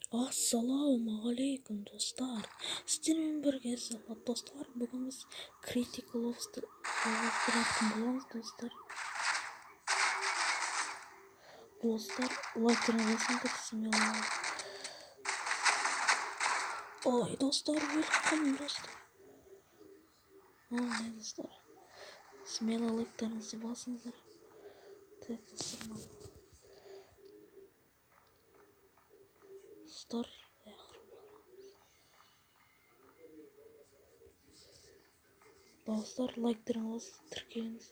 Ассалаумағалейкум достар. Сіздермен бірге достар. Бүгін біз Critical Ops'ты ойнайтын боламыз достар. Лайктарыңызды басыңыздар. Ой, достар, welcome достар. Ой, достар. Смело лайктарыңызды басыңыздар. Так, достар. Dostlar, like'larınızı tırkayınız.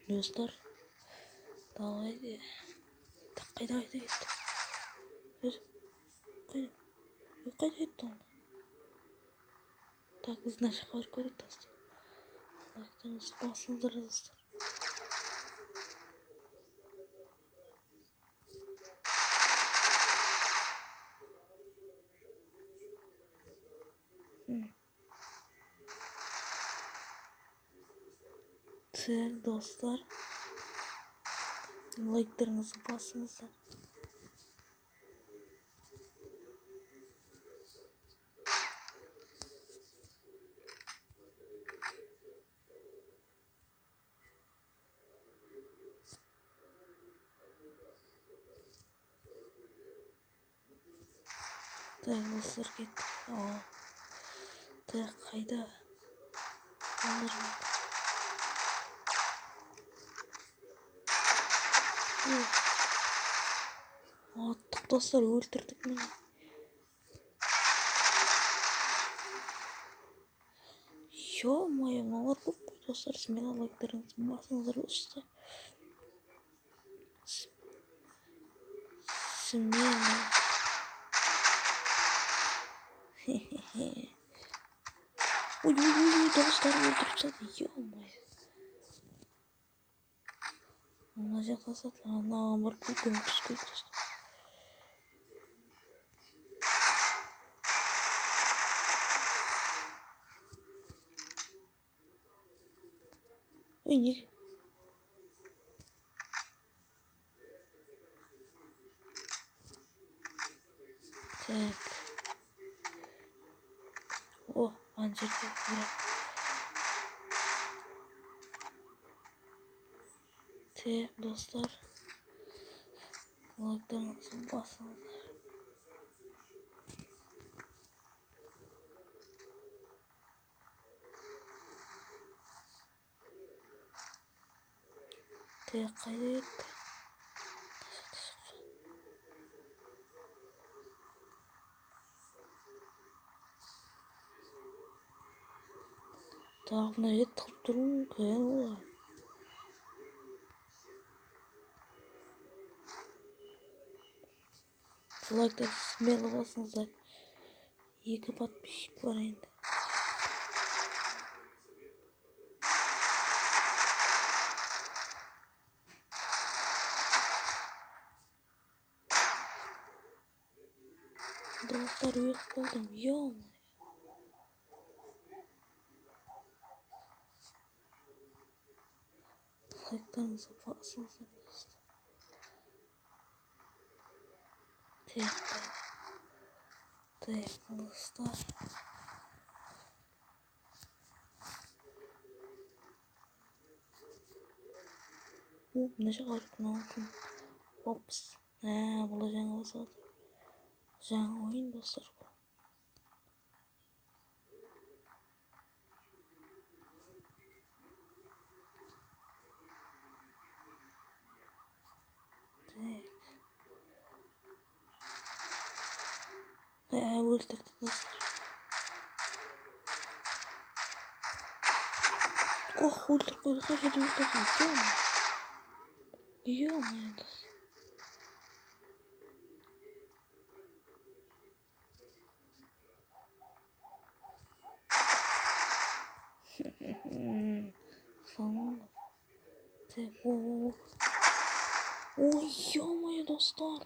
Dostlar, давайте. Так, қайда кетті? Қайда кетті ол? Так, біз мына жаққа барып көрейік достар. Лайктарыңызды басыңыздар достар. Так, достар. Лайктарыңызды басыңыздар. Так, достар кетті. Так, қайда? Аттық достар, өлтірдік мені. Ё-моё, мыналар көп қой достар. Смело лайктарыңызды басыңыздар достар. Смело. Ой, достар, өлтіріп тастады. Ё-моё. Мына жаққа сатылған, мынаған барып көмек түсіп достар. Ой, неге? Так. О, ана жерге бірақ. Так, достар. Лайктарыңызды басыңыздар. Так, қайда кетті? Так, мына жерде тығып тұру мүмкін олай. Лайктарды смело басыңыздар. 2 подписчик бар енді. Достар, өліп қалдым. Ё-моё. Лайктарыңызды басыңыздар достар. Так, достар. Мына жаққа барып мынау. Опс. Бұл жаңа басады. Жаңа ойын достар. Өлтірді достар. Ох, өлтіріп қойды. Қай жерде өлтірді? Ё-моё достар. Sonunda. Ой, ё-моё достар.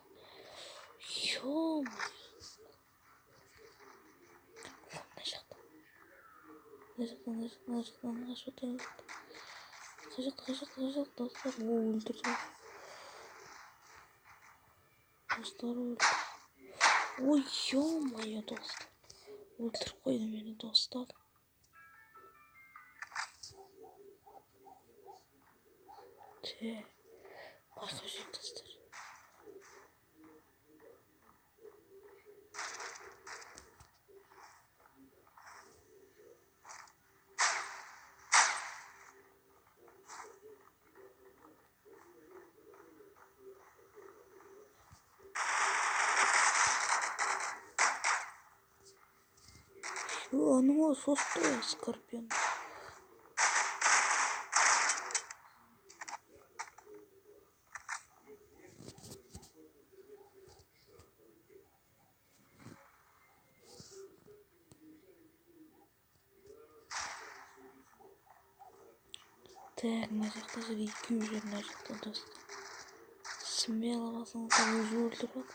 Ё-моё. Мына жақтан қашып отырмыз. Kaçak dostlar. O öldürdü. Dostlar öldü. Oy ya dostlar. Öldürüp koydum beni dostlar. Başka şey dostlar. Şu anıma sostu ya Skorpion. Teknolojik de 200 enerjik de dostlar. Смело basın kavuzu öldürün.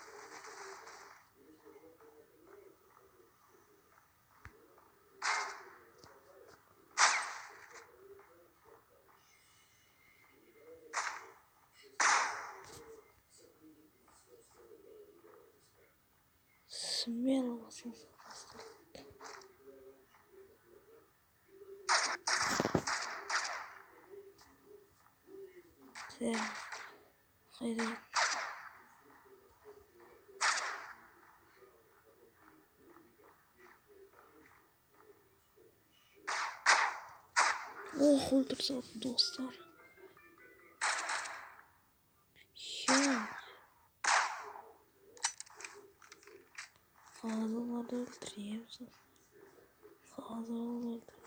Смело basın dostlar. Haydi. Oh öldürsün dostlar. Ya. Fazlaları öldüreyim. Fazlaları öldüreyim.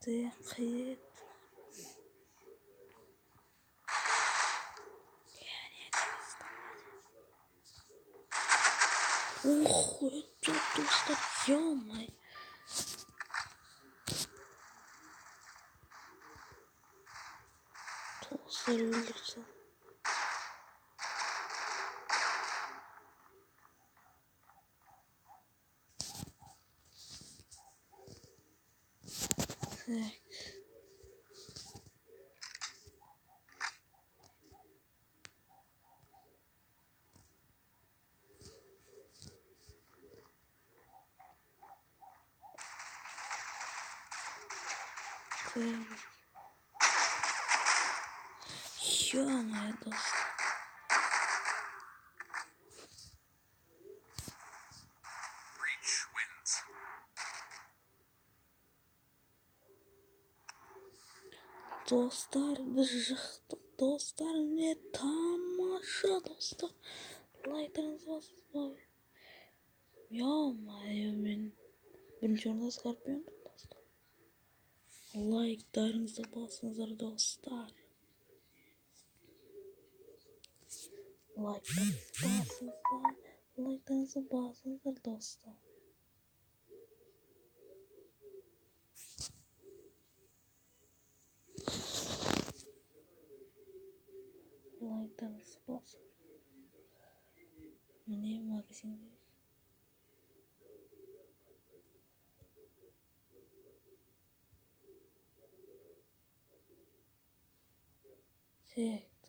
Kayıt. Oh öldü dostlar. Yapmayın. Dostlar öldürsün. Evet. Yapmayın dostlar. Dostlar bıжıқты. Dostlar ne tamaşa dostlar. Like'larınızı basın. Yapmayın ben. Birinci orada Skorpion dostlar. Like'larınızı basınızlar dostlar. Like'larınızı basınızlar dostlar. Like'larınızı basın. Ne magazin?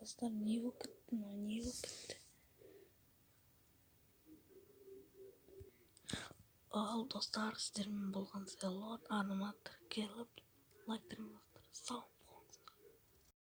Dostlar niye vakıttı mı? Niye vakıttı? Al dostlar sizlerin bulğanızı Lord animatör kelip like